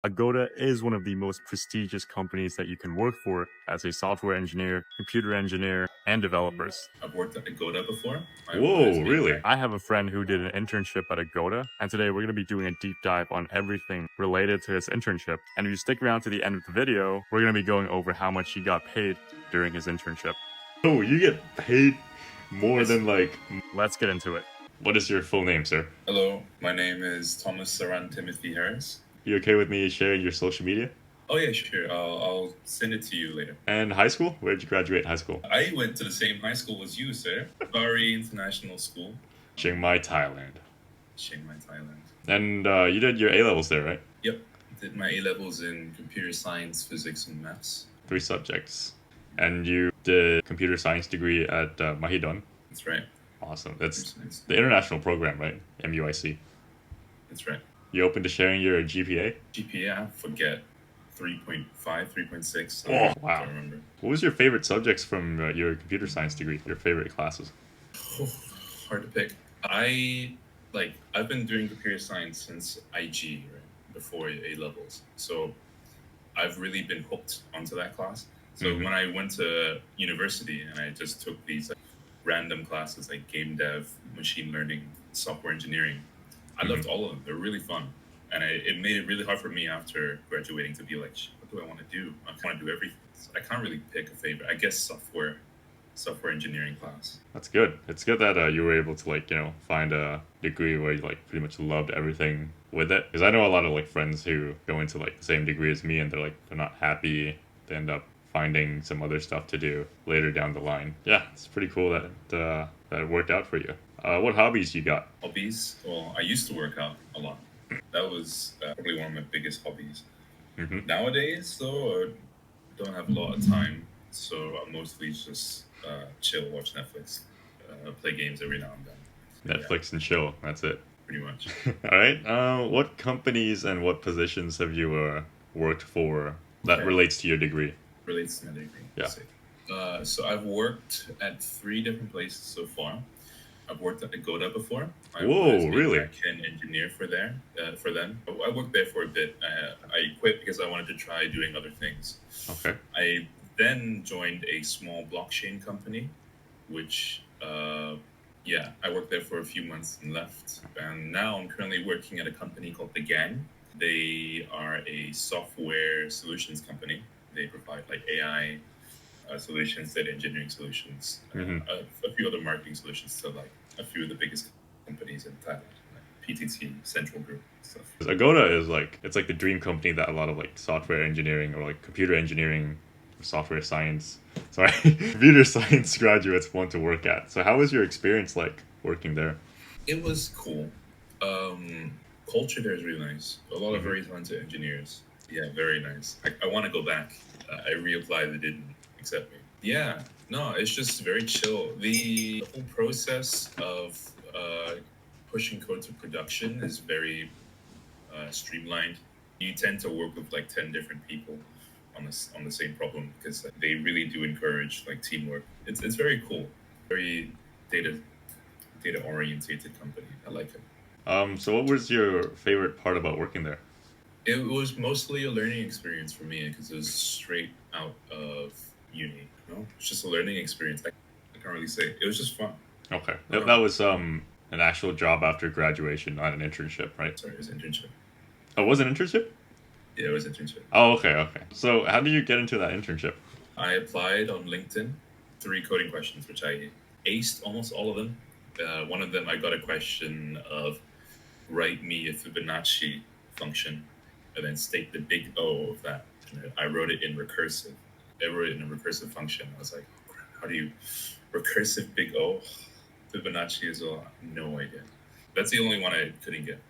Agoda is one of the most prestigious companies that you can work for as a software engineer, computer engineer, and developers. I've worked at Agoda before. Whoa, really? I have a friend who did an internship at Agoda, and today we're going to be doing a deep dive on everything related to his internship. And if you stick around to the end of the video, we're going to be going over how much he got paid during his internship. Oh, you get paid more than Let's get into it. What is your full name, sir? Hello, my name is Thomas Saran Timothy Harris. You okay with me sharing your social media? Oh yeah, sure. I'll send it to you later. And high school? Where did you graduate high school? I went to the same high school as you, sir. Bari International School. Chiang Mai, Thailand. Chiang Mai, Thailand. And you did your A-levels there, right? Yep. Did my A-levels in computer science, physics, and maths. 3 subjects. And you did computer science degree at Mahidol? That's right. Awesome. That's the international program, right? MUIC. That's right. You open to sharing your GPA? GPA, I forget. 3.5, 3.6. Oh, wow. I don't remember. What was your favorite subjects from your computer science degree? Your favorite classes? Oh, hard to pick. I've been doing computer science since IG, right? Before A-levels. So I've really been hooked onto that class. So when I went to university and I just took these random classes like game dev, machine learning, software engineering, I loved all of them. They're really fun. And it made it really hard for me after graduating to be like, what do I want to do? I want to do everything. I can't really pick a favorite. I guess software engineering class. That's good. It's good that you were able to find a degree where you pretty much loved everything with it. Because I know a lot of friends who go into the same degree as me and they're not happy. They end up finding some other stuff to do later down the line. Yeah, it's pretty cool that it worked out for you. What hobbies you got? Hobbies? Well, I used to work out a lot. That was probably one of my biggest hobbies. Nowadays, though, I don't have a lot of time, so I mostly just chill, watch Netflix, play games every now and then. Netflix and chill. That's it. Pretty much. All right. What companies and what positions have you worked for that relates to your degree? Relates to my degree. Yeah. So I've worked at 3 different places so far. I've worked at Agoda before. I was a really? back-end engineer for them. I worked there for a bit. I quit because I wanted to try doing other things. Okay. I then joined a small blockchain company, which, I worked there for a few months and left. And now I'm currently working at a company called The Gang. They are a software solutions company. They provide AI solutions, data engineering solutions, a few other marketing solutions to a few of the biggest companies in Thailand, like PTT, Central Group, stuff. Agoda is it's the dream company that a lot of software engineering or computer engineering, software science, computer science graduates want to work at. So how was your experience working there? It was cool. Culture there is really nice. A lot of very talented engineers. Yeah, very nice. I want to go back. I reapplied, they didn't accept me. Yeah, no, it's just very chill. The whole process of pushing code to production is very streamlined. You tend to work with 10 different people on the same problem because they really do encourage teamwork. It's very cool. Very data orientated company. I like it. So what was your favorite part about working there? It was mostly a learning experience for me because it was straight out of uni. It's just a learning experience. I can't really say. It was just fun. Okay, that was an actual job after graduation, not an internship, right? Sorry, it was an internship. Oh, it was an internship? Yeah, it was an internship. Oh, okay. So how did you get into that internship? I applied on LinkedIn, 3 coding questions, which I aced almost all of them. One of them, I got a question of write me a Fibonacci function and then state the big O of that. And I wrote it in recursive. I wrote it in a recursive function. I was like, how do you recursive big O? Fibonacci as well? No idea. That's the only one I couldn't get.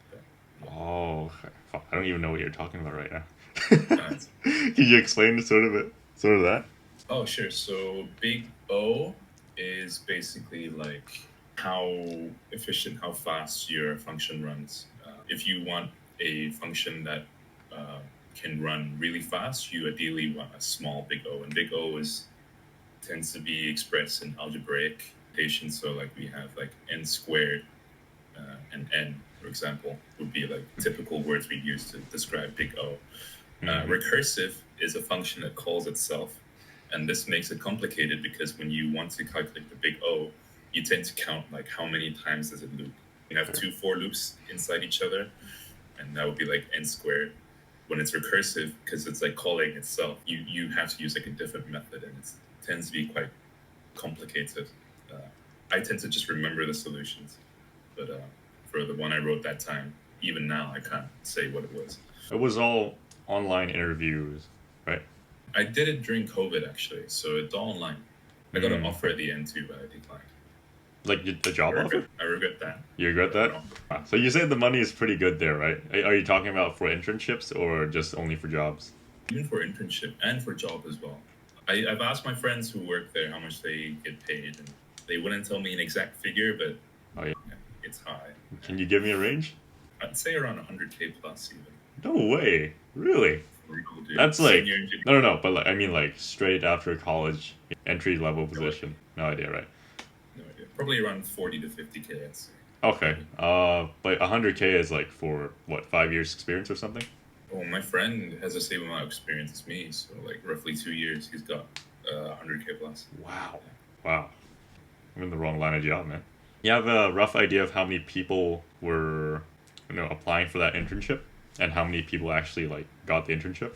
Oh, I don't even know what you're talking about right now. Can you explain sort of that? Oh, sure. So big O is basically how efficient, how fast your function runs. If you want a function that can run really fast, you ideally want a small big O. And big O tends to be expressed in algebraic notation. So we have n squared and N, for example, would be like typical words we use to describe big O. Mm-hmm. Recursive is a function that calls itself, and this makes it complicated because when you want to calculate the big O, you tend to count like how many times does it loop. You have two for loops inside each other, and that would be like n squared. When it's recursive, because it's like calling itself, you have to use like a different method, and it tends to be quite complicated. Uh, I tend to just remember the solutions, but for the one I wrote that time, even now I can't say what it was. It was all online interviews, right? I did it during COVID actually, so it's all online. I got an offer at the end too, but I declined. Like the job offer? I regret that. You regret that? So you say the money is pretty good there, right? Are you talking about for internships or just only for jobs? Even for internship and for job as well. I've asked my friends who work there how much they get paid, and they wouldn't tell me an exact figure, but Oh yeah. it's high. Can you give me a range? I'd say around 100K plus even. No way. Really? Real, dude. That's like Senior engineer. no, but like, I mean like straight after college, entry level position. No idea, right? No idea. Probably around 40 to 50K, I'd say. Okay. But 100K is like for what, 5 years experience or something? Oh, my friend has the same amount of experience as me, so like roughly 2 years, he's got 100K plus. Wow. I'm in the wrong line of job, man. You have a rough idea of how many people were, applying for that internship, and how many people actually like got the internship?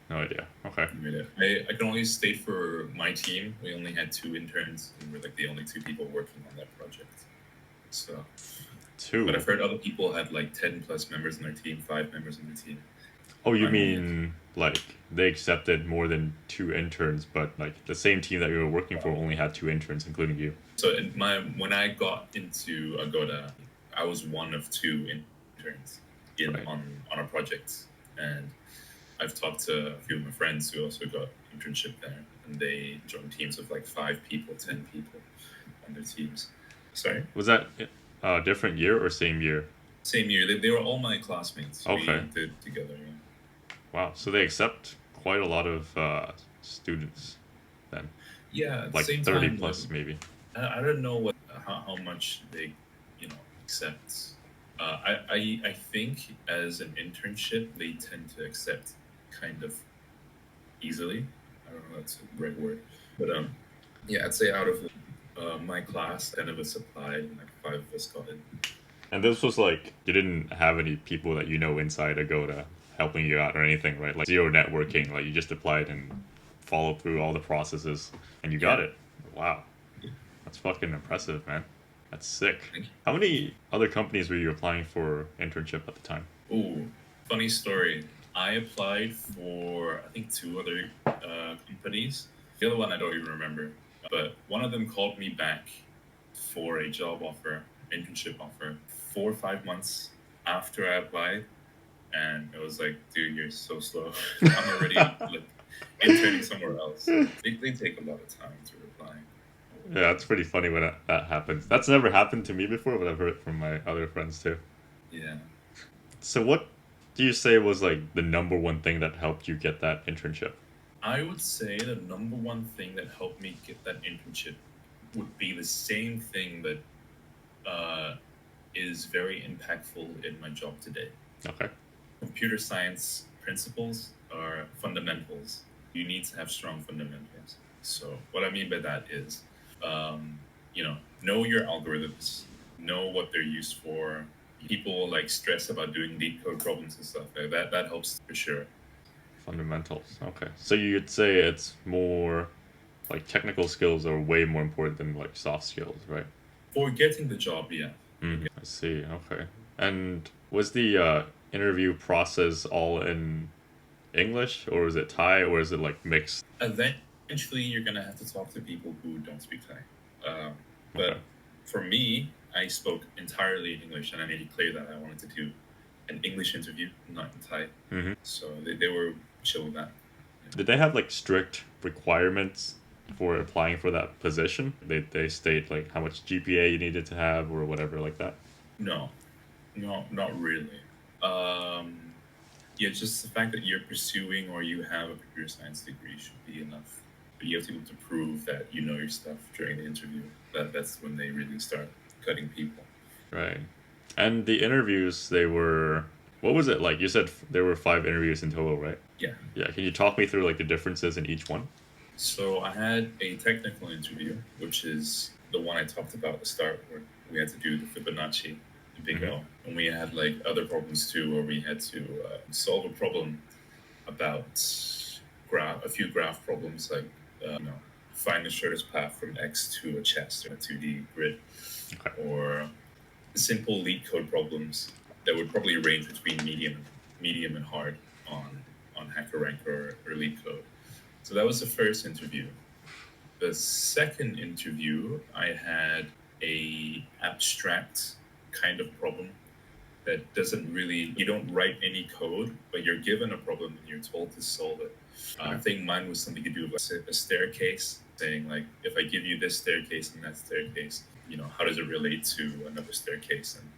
No idea. Okay. I can only state for my team, we only had 2 interns, and we're like the only 2 people working on that project. So. 2. But I've heard other people had like 10 plus members in their team, 5 members in their team. Oh, you mean like they accepted more than 2 interns, but like the same team that you were working for only had 2 interns, including you? So when I got into Agoda, I was one of 2 interns on a project, and I've talked to a few of my friends who also got internship there, and they joined teams of like 5 people, 10 people on their teams. Sorry? Was that a different year or same year? Same year. They were all my classmates. Okay. We did together. Yeah. Wow. So they accept quite a lot of students then. Yeah. At Like the same 30 time, plus maybe. I don't know how much they accept. I think as an internship they tend to accept kind of easily. I don't know if that's the right word, but yeah, I'd say out of my class, 10 of us applied, and like 5 of us got in. And this was like, you didn't have any people that you know inside Agoda helping you out or anything, right? Like zero networking, like you just applied and followed through all the processes and you got it. Wow. That's fucking impressive, man. That's sick. How many other companies were you applying for internship at the time? Ooh, funny story. I applied for, I think, 2 other companies. The other one I don't even remember. But one of them called me back for a job offer, internship offer, 4 or 5 months after I applied. And it was like, dude, you're so slow. I'm already like, interning somewhere else. They take a lot of time to reply. Yeah, that's pretty funny when that happens. That's never happened to me before, but I've heard it from my other friends too. Yeah. So what do you say was like the number one thing that helped you get that internship? I would say the number one thing that helped me get that internship would be the same thing that is very impactful in my job today. Okay. Computer science principles are fundamentals. You need to have strong fundamentals. So what I mean by that is, know your algorithms, know what they're used for. People like stress about doing deep code problems and stuff. That helps for sure. Fundamentals. Okay. So you'd say it's more like technical skills are way more important than like soft skills, right? For getting the job, yeah. I see. Okay. And was the interview process all in English, or is it Thai, or is it like mixed? Eventually, you're gonna have to talk to people who don't speak Thai. But Okay. for me, I spoke entirely in English, and I made it clear that I wanted to do an English interview, not in Thai. Mm-hmm. So they were chill with that. Did they have like strict requirements for applying for that position? They state like how much GPA you needed to have or whatever like that? No, not really. Yeah, just the fact that you're pursuing or you have a computer science degree should be enough. But you have to be able to prove that you know your stuff during the interview. That's when they really start cutting people. Right. And the interviews, they were. What was it like? You said there were 5 interviews in total, right? Yeah. Yeah. Can you talk me through like the differences in each one? So I had a technical interview, which is the one I talked about at the start, where we had to do the Fibonacci, the big Mm-hmm. O, and we had like other problems too, where we had to solve a problem about a few graph problems, like find the shortest path from X to a chest or a 2D grid, Okay. or simple leak code problems that would probably range between medium and hard on HackerRank or leak code. So that was the first interview. The second interview, I had a abstract kind of problem that doesn't really, you don't write any code, but you're given a problem and you're told to solve it. I think mine was something to do with a staircase, saying like, if I give you this staircase and that staircase, how does it relate to another staircase? And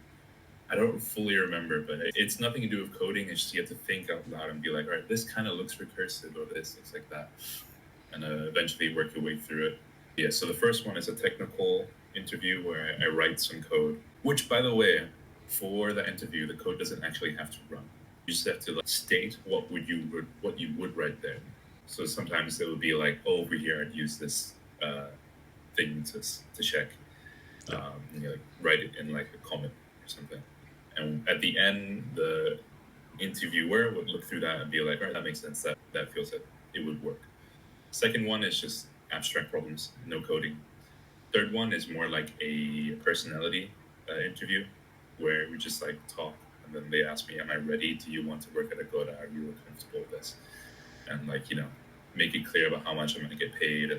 I don't fully remember, but it's nothing to do with coding. It's just you have to think out loud and be like, all right, this kind of looks recursive, or this looks like that, and eventually work your way through it. Yeah, so the first one is a technical interview where I write some code, which, by the way, for the interview, the code doesn't actually have to run. You just have to like, state what you would write there. So sometimes it would be like, oh, over here I'd use this thing to check. Yeah. Like write it in like a comment or something. And at the end, the interviewer would look through that and be like, all right, that makes sense. That feels like it would work. Second one is just abstract problems, no coding. Third one is more like a personality interview where we just like talk, and then they ask me, am I ready? Do you want to work at Agoda? Are you comfortable with this? And like, make it clear about how much I'm going to get paid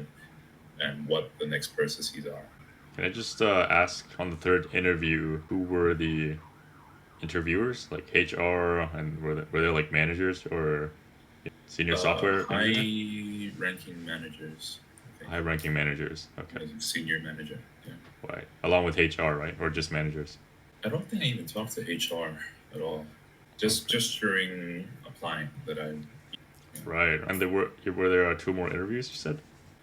and what the next processes are. Can I just ask on the third interview, who were the interviewers? Like HR, and were they like managers or senior software engineer? High ranking managers, I think. High ranking managers. Okay. Like senior manager, yeah. Right. Along with HR, right? Or just managers? I don't think I even talked to HR at all. Just during applying that I. Right. And were there 2 more interviews, you said?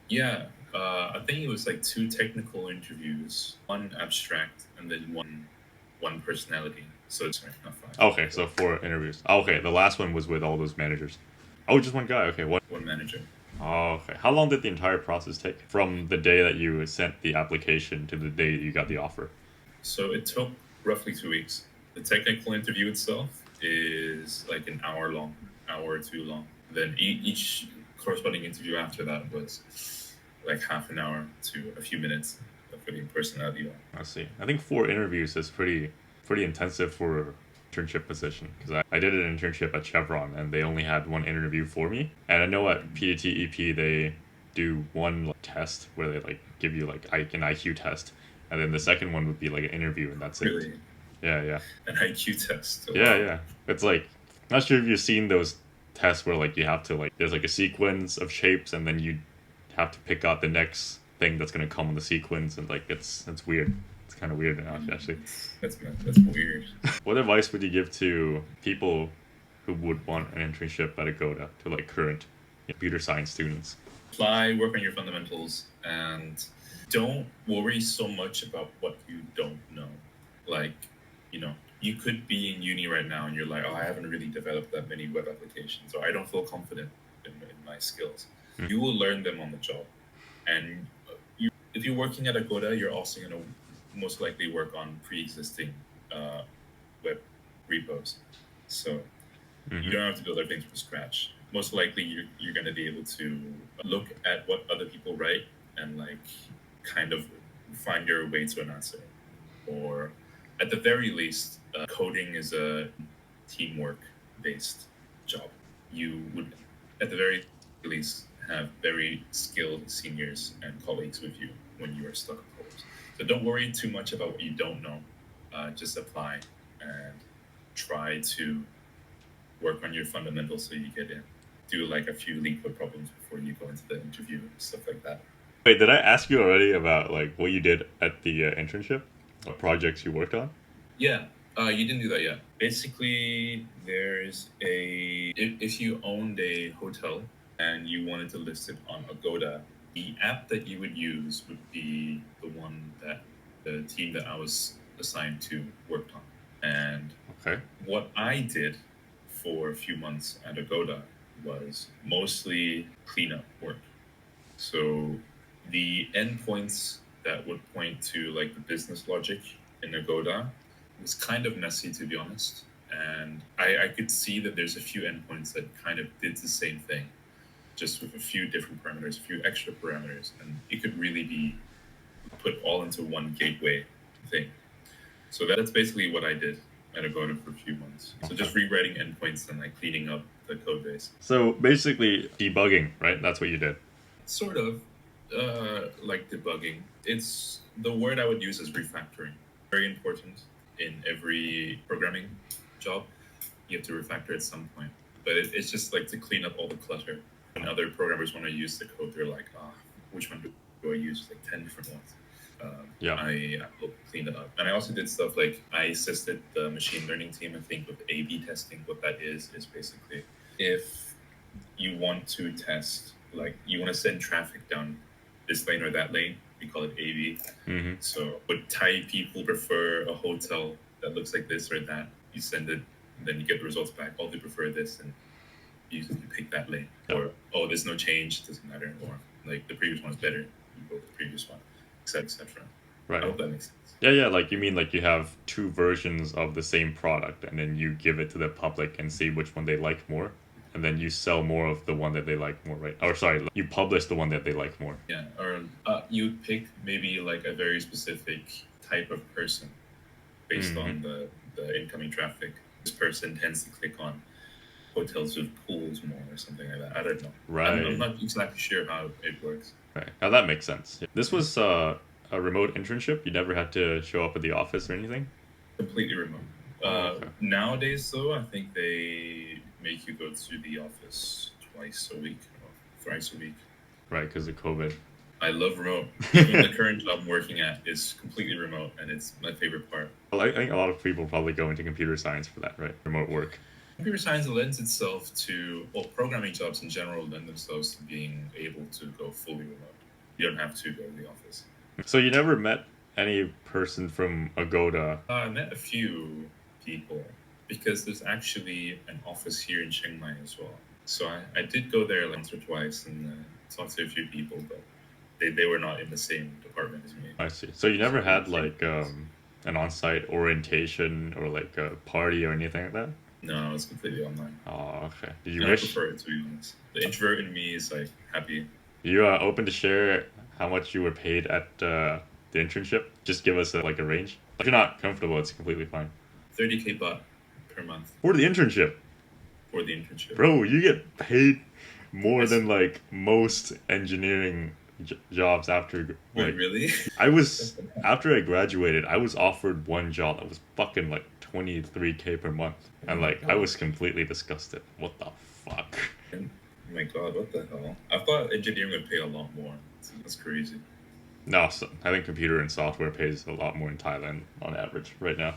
Yeah, I think it was like 2 technical interviews, one abstract, and then one personality. So it's not 5. Okay, so 4 interviews. Okay, the last one was with all those managers. Oh, just one guy. Okay, what? One manager. Oh, okay. How long did the entire process take? From the day that you sent the application to the day you got the offer? So it took roughly 2 weeks. The technical interview itself is like an hour long, hour or 2 long. Then each corresponding interview after that was like half an hour to a few minutes for the personality one. I see. I think 4 interviews is pretty intensive for an internship position, because I did an internship at Chevron and they only had 1 interview for me. And I know at PDT-EP they do one like, test where they like give you like an IQ test, and then the second one would be like an interview, and that's it. Really? Yeah. An IQ test. Oh, Yeah, wow. yeah. It's like, not sure if you've seen those tests where like you have to like there's like a sequence of shapes and then you have to pick out the next thing that's gonna come on the sequence, and like it's weird. It's kind of weird actually. That's weird. What advice would you give to people who would want an internship at Agoda, to like current computer science students? Apply, work on your fundamentals, and don't worry so much about what you don't know. Like, you could be in uni right now and you're like, oh, I haven't really developed that many web applications, or I don't feel confident in my skills. You will learn them on the job. And if you're working at Agoda, you're also going to most likely work on pre-existing web repos. So you don't have to build everything from scratch. Most likely, you're going to be able to look at what other people write and like kind of find your way to an answer. Or at the very least, coding is a teamwork-based job. You would, at the very least, have very skilled seniors and colleagues with you when you are stuck in problems. So don't worry too much about what you don't know. Just apply and try to work on your fundamentals so you get in. Do like a few leak code problems before you go into the interview and stuff like that. Wait, did I ask you already about like what you did at the internship? What projects you worked on? Yeah, you didn't do that yet. Basically, there's if you owned a hotel and you wanted to list it on Agoda, the app that you would use would be the one that the team that I was assigned to work on. And Okay. what I did for a few months at Agoda was mostly cleanup work. So the endpoints that would point to like the business logic in Agoda was kind of messy, to be honest. And I could see that there's a few endpoints that kind of did the same thing, just with a few different parameters, a few extra parameters, and it could really be put all into one gateway thing. So that's basically what I did at Agoda for a few months. So just rewriting endpoints and like cleaning up the code base. So basically debugging, right? That's what you did. Sort of like debugging. It's the word I would use is refactoring. Very important in every programming job. You have to refactor at some point. But it's just like to clean up all the clutter. When other programmers want to use the code, they're like, which one do I use? Like 10 different ones. Yeah. I cleaned it up. And I also did stuff like I assisted the machine learning team, I think, with A/B testing. What that is basically if you want to test, like you want to send traffic down this lane or that lane, we call it A/B. Mm-hmm. So would Thai people prefer a hotel that looks like this or that? You send it, and then you get the results back. Oh, they prefer this, and you pick that lane. Yeah. Or, oh, there's no change, doesn't matter. Or like the previous one is better, you go with the previous one, etc. Right. I hope that makes sense. Yeah, like you mean like you have two versions of the same product and then you give it to the public and see which one they like more. And then you sell more of the one that they like more, right? Or sorry, you publish the one that they like more. Yeah, or you pick maybe like a very specific type of person based on the incoming traffic. This person tends to click on hotels with pools more or something like that. I don't know. Right. I'm not exactly sure how it works. Right. Now that makes sense. This was a remote internship. You never had to show up at the office or anything? Completely remote. Okay. Nowadays, though, I think they make you go to the office twice a week or thrice a week. Right, because of COVID. I love remote. Even the current job I'm working at is completely remote, and it's my favorite part. Well, I think a lot of people probably go into computer science for that, right? Remote work. Computer science lends itself to, well, programming jobs in general lend themselves to being able to go fully remote. You don't have to go to the office. So you never met any person from Agoda? I met a few people because there's actually an office here in Chiang Mai as well. So I did go there once or twice and talk to a few people, but they were not in the same department as me. I see. So you never had like an on-site orientation or like a party or anything like that? No, it's completely online. Oh, okay. Did you And I wish? prefer it, to be honest. The introvert in me is like happy. You open to share how much you were paid at the internship? Just give us a range. If you're not comfortable, it's completely fine. 30K baht per month For the internship, for the internship. bro, you get paid more than like most engineering jobs after. Wait, really? I was after I graduated, I was offered one job that was fucking like 23K per month, and like I was completely disgusted. What the fuck? Oh my god, what the hell? I thought engineering would pay a lot more. That's crazy. No, so I think computer and software pays a lot more in Thailand on average right now.